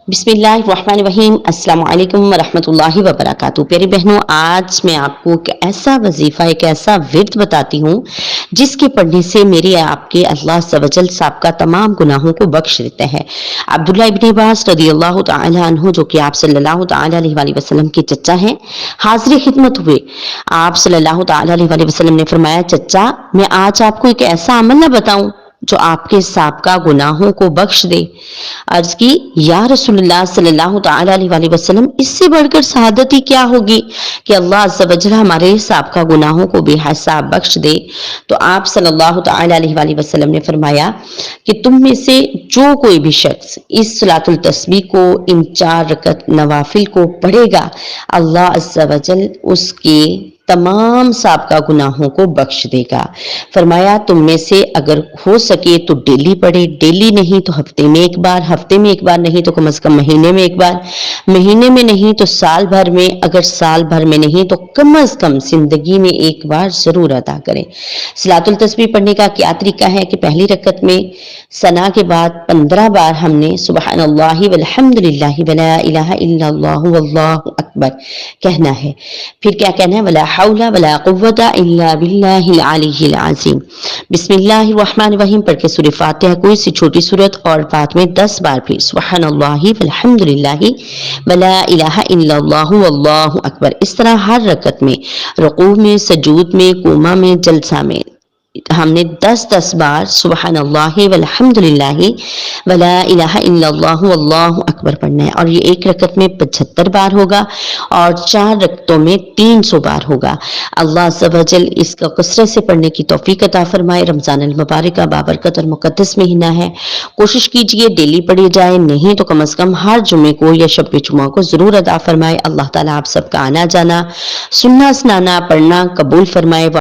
बिस्मिल्लाहिर्रहमानिर्रहीम। अस्सलाम वालेकुम वरहमतुल्लाहि वबरकातुहू। प्यारी बहनों, आज मैं आपको एक ऐसा वजीफा, एक ऐसा विर्द बताती हूँ जिसके पढ़ने से मेरे आपके अल्लाह अज़्ज़ व जल साहब का तमाम गुनाहों को बख्श देते हैं। अब्दुल्लाह इब्न अब्बास रदियल्लाहु तआला अन्हु, जो कि आप सल्लल्लाहु तआला अलैहि वसल्लम के चचा हैं, हाज़िर खिदमत हुए। आप सल्लल्लाहु तआला अलैहि वसल्लम ने फरमाया, चचा मैं आज आपको एक ऐसा अमल न बताऊं जो आपके साबका गुनाहों को बख्श दे। अर्ज की, या रसूलुल्लाह सल्लल्लाहु तआला अलैहि वसल्लम, इससे बढ़कर शहादत ही क्या होगी कि अल्लाह अज़्ज़ व जल हमारे साबका गुनाहों को बेहिसाब बख्श दे। तो आप सल्लल्लाहु तआला अलैहि वसल्लम ने फरमाया कि तुम में से जो कोई भी शख्स इस सलातुल तस्बीह को, इन 4 रकत नवाफिल को पढ़ेगा, अल्लाह अज़्ज़ व जल उसके तमाम साबका गुनाहों को बख्श देगा। फरमाया, तुम में से अगर हो सके तो डेली पढ़े, डेली नहीं तो हफ्ते में एक बार, हफ्ते में एक बार नहीं तो कम से कम महीने में एक बार, महीने में नहीं तो साल भर में, अगर साल भर में नहीं तो कम से कम जिंदगी में एक बार जरूर अदा करें। सलातुल तस्बीह पढ़ने का क्या तरीका है कि पहली रकत में सना के बाद 15 बार हमने सुबहानल्लाहि वल्हम्दुलिल्लाहि वला इलाहा इल्लल्लाहु वल्लाहु अकबर कहना है। फिर क्या कहना है? वला हौला वला कुव्वता इल्ला बिल्लाहिल अलिय्यिल अज़ीम। बिस्मिल्लाहिर्रहमानिर्रहीम पढ़ के सूरह फातिहा, कोई सी छोटी सूरत, और बाद में 10 बार फिर सुबहानल्लाहि वल्हम्दुलिल्लाहि वला इलाहा इल्लल्लाहु वल्लाहु अकबर। इस तरह हर रकत में, रुकू में, सजूद में, कुमा में, जलसा में हमने 10-10 बार सुबहानल्लाहि वल्हम्दुलिल्लाहि वला इलाहा इल्लल्लाहु वल्लाहु अकबर पढ़ना है। और ये एक रकत में 75 बार होगा और 4 रकतों में 300 बार होगा। अल्लाह अज़्ज़ व जल इसका कसरत से पढ़ने की तौफीक अता फरमाए। रमजान अल मुबारक का बाबरकत और मुकद्दस महीना है, कोशिश कीजिए डेली पढ़ी जाए, नहीं तो कम से कम हर जुमे को या शब जुमा को जरूर अदा फरमाए। अल्लाह ताला आप सबका आना जाना, सुनना, सुनाना, पढ़ना कबूल फरमाए।